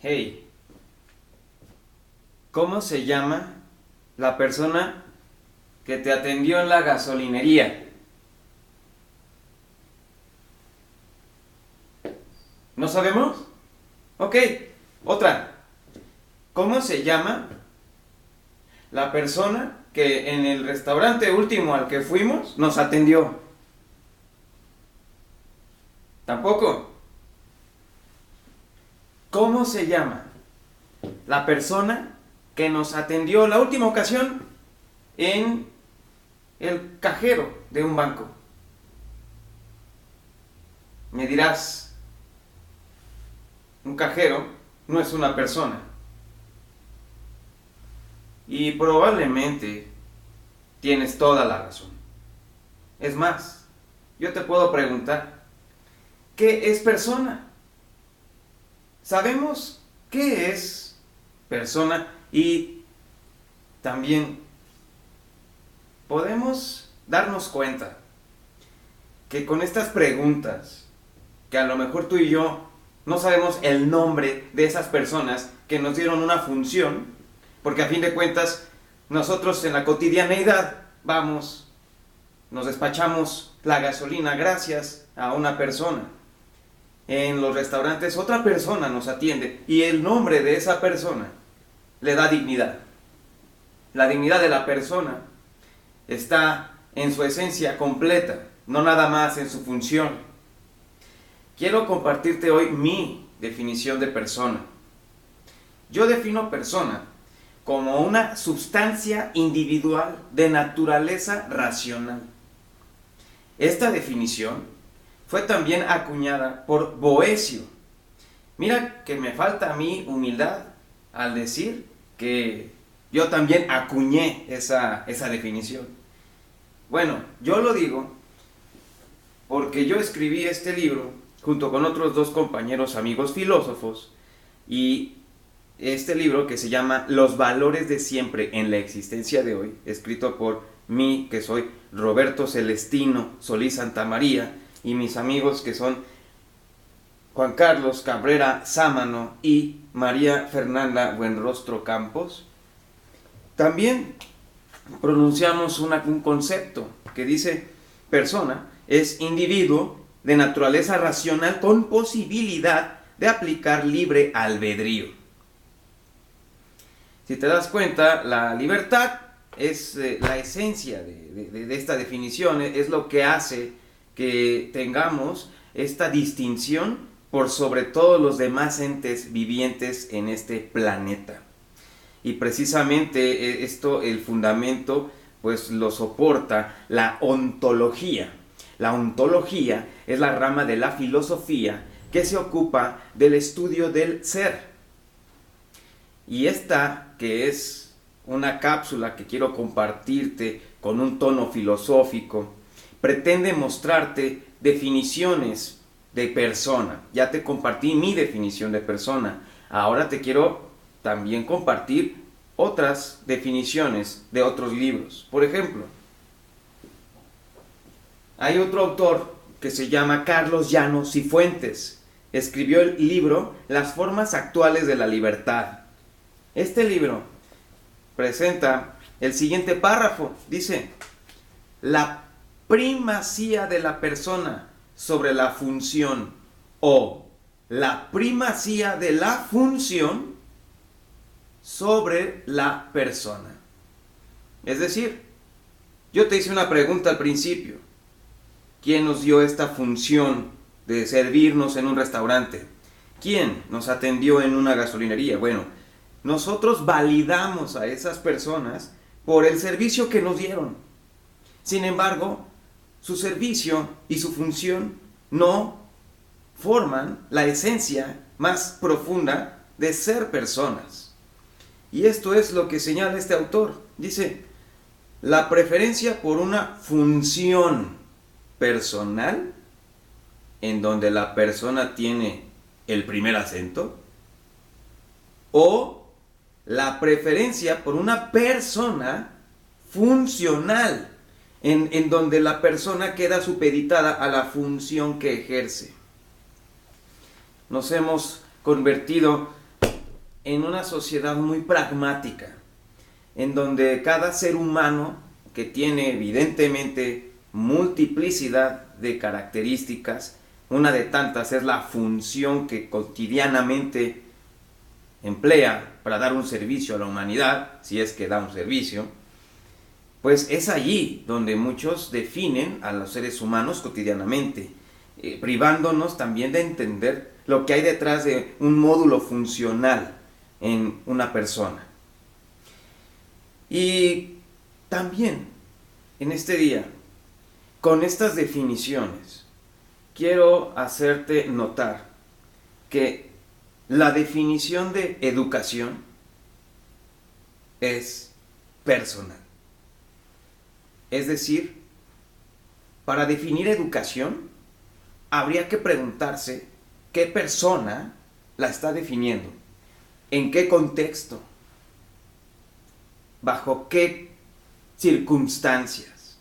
Hey, ¿cómo se llama la persona que te atendió en la gasolinería? ¿No sabemos? Ok, otra. ¿Cómo se llama la persona que en el restaurante último al que fuimos nos atendió? Tampoco. ¿Cómo se llama la persona que nos atendió la última ocasión en el cajero de un banco? Me dirás, un cajero no es una persona. Y probablemente tienes toda la razón. Es más, yo te puedo preguntar, ¿qué es persona? Sabemos qué es persona y también podemos darnos cuenta que con estas preguntas, que a lo mejor tú y yo no sabemos el nombre de esas personas que nos dieron una función, porque a fin de cuentas nosotros en la cotidianeidad vamos, nos despachamos la gasolina gracias a una persona. En los restaurantes otra persona nos atiende y el nombre de esa persona le da dignidad. La dignidad de la persona está en su esencia completa, no nada más en su función. Quiero compartirte hoy mi definición de persona. Yo defino persona como una sustancia individual de naturaleza racional. Esta definición fue también acuñada por Boecio. Mira que me falta a mí humildad al decir que yo también acuñé esa definición. Bueno, yo lo digo porque yo escribí este libro junto con otros dos compañeros amigos filósofos, y este libro que se llama Los valores de siempre en la existencia de hoy, escrito por mí, que soy Roberto Celestino Solís Santamaría, y mis amigos que son Juan Carlos Cabrera Sámano y María Fernanda Buenrostro Campos. También pronunciamos un concepto que dice: persona es individuo de naturaleza racional con posibilidad de aplicar libre albedrío. Si te das cuenta, la libertad es la esencia de esta definición, es lo que hace que tengamos esta distinción por sobre todos los demás entes vivientes en este planeta. Y precisamente esto, el fundamento, pues lo soporta la ontología. La ontología es la rama de la filosofía que se ocupa del estudio del ser. Y esta, que es una cápsula que quiero compartirte con un tono filosófico, pretende mostrarte definiciones de persona. Ya te compartí mi definición de persona. Ahora te quiero también compartir otras definiciones de otros libros. Por ejemplo, hay otro autor que se llama Carlos Llano Cifuentes. Escribió el libro Las formas actuales de la libertad. Este libro presenta el siguiente párrafo. Dice: la primacía de la persona sobre la función, o la primacía de la función sobre la persona. Es decir, yo te hice una pregunta al principio: ¿quién nos dio esta función de servirnos en un restaurante? ¿Quién nos atendió en una gasolinería? Bueno, nosotros validamos a esas personas por el servicio que nos dieron. Sin embargo, su servicio y su función no forman la esencia más profunda de ser personas. Y esto es lo que señala este autor. Dice: la preferencia por una función personal, en donde la persona tiene el primer acento, o la preferencia por una persona funcional, en donde la persona queda supeditada a la función que ejerce. Nos hemos convertido en una sociedad muy pragmática, en donde cada ser humano, que tiene evidentemente multiplicidad de características, una de tantas es la función que cotidianamente emplea para dar un servicio a la humanidad, si es que da un servicio, pues es allí donde muchos definen a los seres humanos cotidianamente, privándonos también de entender lo que hay detrás de un módulo funcional en una persona. Y también en este día, con estas definiciones, quiero hacerte notar que la definición de educación es personal. Es decir, para definir educación, habría que preguntarse qué persona la está definiendo, en qué contexto, bajo qué circunstancias,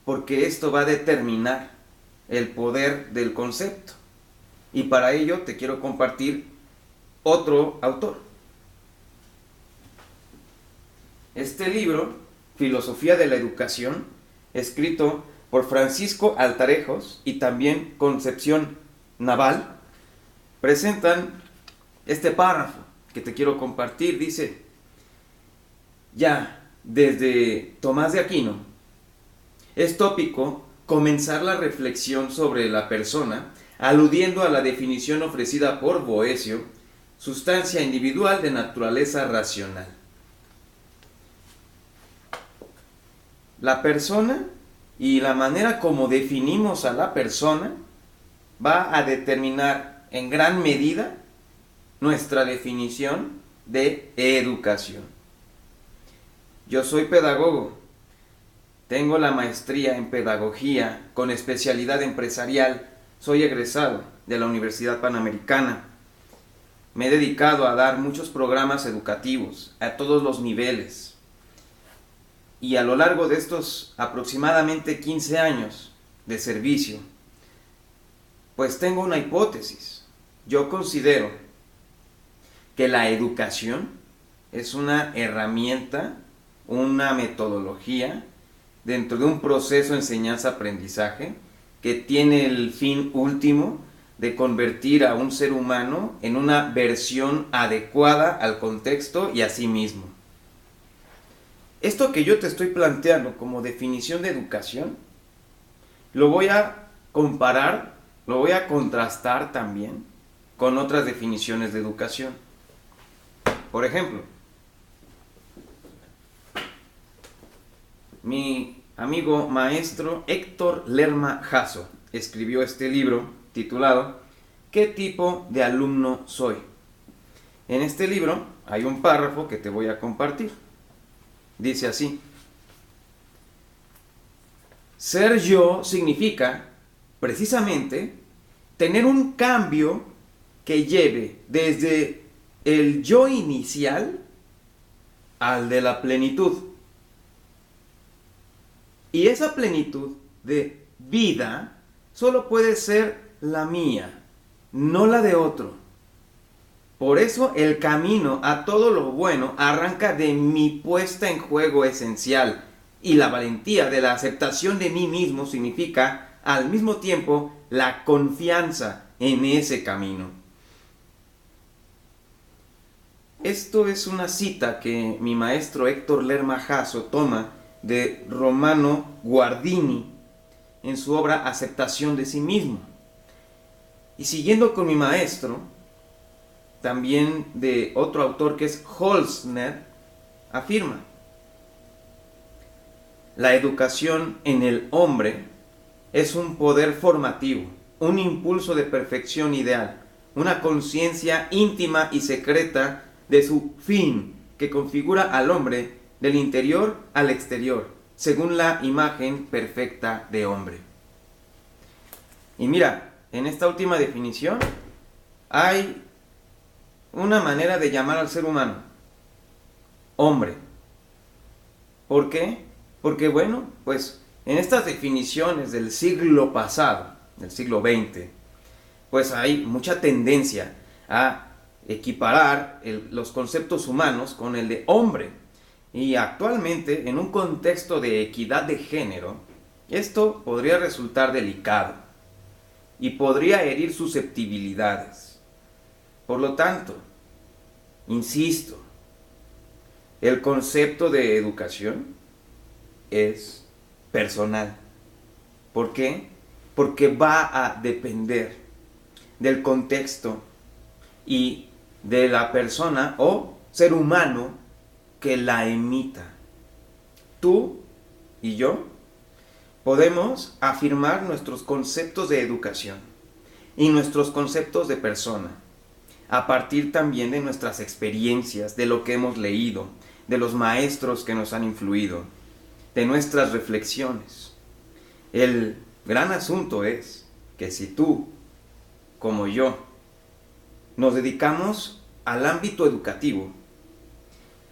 porque esto va a determinar el poder del concepto. Y para ello te quiero compartir otro autor. Este libro, Filosofía de la Educación, escrito por Francisco Altarejos y también Concepción Naval, presentan este párrafo que te quiero compartir. Dice: ya desde Tomás de Aquino es tópico comenzar la reflexión sobre la persona, aludiendo a la definición ofrecida por Boecio, sustancia individual de naturaleza racional. La persona y la manera como definimos a la persona va a determinar en gran medida nuestra definición de educación. Yo soy pedagogo, tengo la maestría en pedagogía con especialidad empresarial, soy egresado de la Universidad Panamericana. Me he dedicado a dar muchos programas educativos a todos los niveles. Y a lo largo de estos aproximadamente 15 años de servicio, pues tengo una hipótesis. Yo considero que la educación es una herramienta, una metodología dentro de un proceso de enseñanza-aprendizaje que tiene el fin último de convertir a un ser humano en una versión adecuada al contexto y a sí mismo. Esto que yo te estoy planteando como definición de educación, lo voy a comparar, lo voy a contrastar también con otras definiciones de educación. Por ejemplo, mi amigo maestro Héctor Lerma Jasso escribió este libro titulado ¿Qué tipo de alumno soy? En este libro hay un párrafo que te voy a compartir. Dice así: ser yo significa, precisamente, tener un cambio que lleve desde el yo inicial al de la plenitud. Y esa plenitud de vida solo puede ser la mía, no la de otro. Por eso el camino a todo lo bueno arranca de mi puesta en juego esencial, y la valentía de la aceptación de mí mismo significa al mismo tiempo la confianza en ese camino. Esto es una cita que mi maestro Héctor Lerma Jasso toma de Romano Guardini en su obra Aceptación de sí mismo. Y siguiendo con mi maestro, también de otro autor que es Holzner, afirma: la educación en el hombre es un poder formativo, un impulso de perfección ideal, una conciencia íntima y secreta de su fin que configura al hombre del interior al exterior, según la imagen perfecta de hombre. Y mira, en esta última definición hay una manera de llamar al ser humano: hombre. ¿Por qué? Porque bueno, pues en estas definiciones del siglo pasado, del siglo XX, pues hay mucha tendencia a equiparar los conceptos humanos con el de hombre. Y actualmente, en un contexto de equidad de género, esto podría resultar delicado y podría herir susceptibilidades. Por lo tanto, insisto, el concepto de educación es personal. ¿Por qué? Porque va a depender del contexto y de la persona o ser humano que la emita. Tú y yo podemos afirmar nuestros conceptos de educación y nuestros conceptos de persona a partir también de nuestras experiencias, de lo que hemos leído, de los maestros que nos han influido, de nuestras reflexiones. El gran asunto es que si tú, como yo, nos dedicamos al ámbito educativo,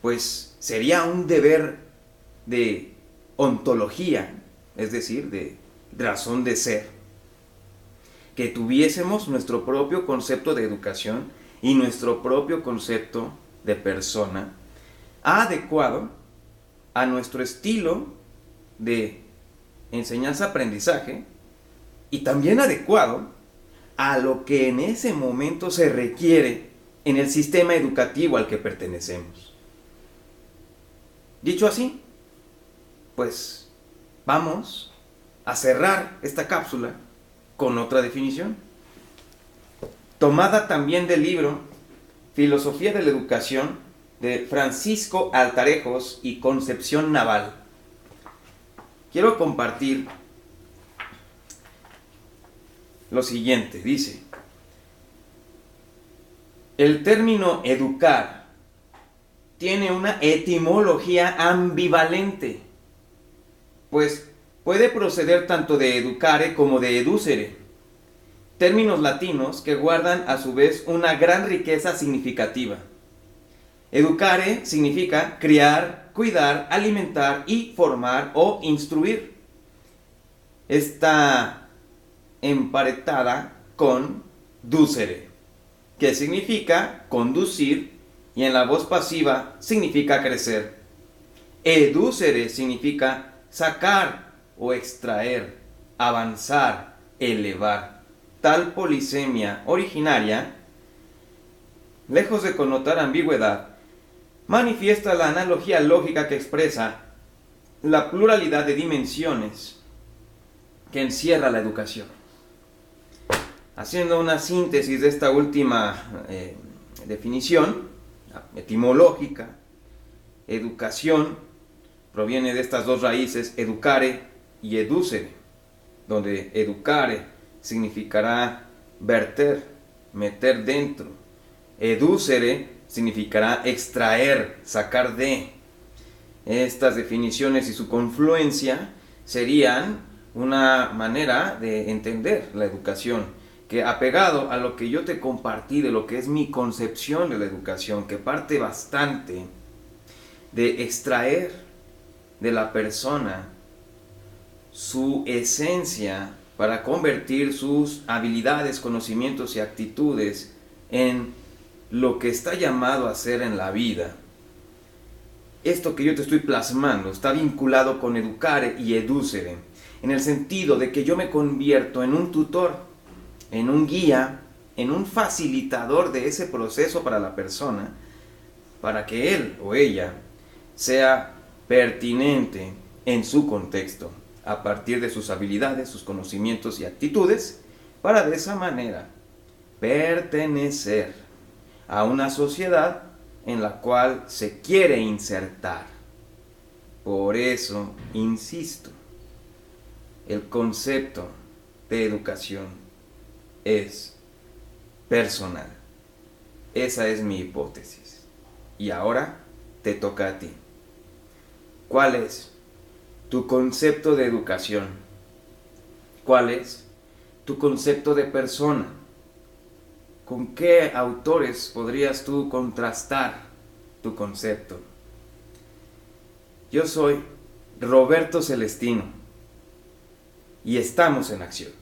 pues sería un deber de ontología, es decir, de razón de ser, que tuviésemos nuestro propio concepto de educación y nuestro propio concepto de persona adecuado a nuestro estilo de enseñanza-aprendizaje y también adecuado a lo que en ese momento se requiere en el sistema educativo al que pertenecemos. Dicho así, pues vamos a cerrar esta cápsula con otra definición, tomada también del libro Filosofía de la Educación de Francisco Altarejos y Concepción Naval. Quiero compartir lo siguiente, dice: el término educar tiene una etimología ambivalente, pues puede proceder tanto de educare como de educere, términos latinos que guardan a su vez una gran riqueza significativa. Educare significa criar, cuidar, alimentar y formar o instruir. Está emparentada con ducere, que significa conducir, y en la voz pasiva significa crecer. Educere significa sacar o extraer, avanzar, elevar. Tal polisemia originaria, lejos de connotar ambigüedad, manifiesta la analogía lógica que expresa la pluralidad de dimensiones que encierra la educación. Haciendo una síntesis de esta última definición etimológica, educación proviene de estas dos raíces, educare y educere, donde educare significará verter, meter dentro. Educere significará extraer, sacar de. Estas definiciones y su confluencia serían una manera de entender la educación, que apegado a lo que yo te compartí de lo que es mi concepción de la educación, que parte bastante de extraer de la persona su esencia para convertir sus habilidades, conocimientos y actitudes en lo que está llamado a ser en la vida. Esto que yo te estoy plasmando está vinculado con educare y educere, en el sentido de que yo me convierto en un tutor, en un guía, en un facilitador de ese proceso para la persona, para que él o ella sea pertinente en su contexto, a partir de sus habilidades, sus conocimientos y actitudes, para de esa manera pertenecer a una sociedad en la cual se quiere insertar. Por eso, insisto, el concepto de educación es personal. Esa es mi hipótesis. Y ahora te toca a ti. ¿Cuál es tu concepto de educación? ¿Cuál es tu concepto de persona? ¿Con qué autores podrías tú contrastar tu concepto? Yo soy Roberto Celestino y estamos en acción.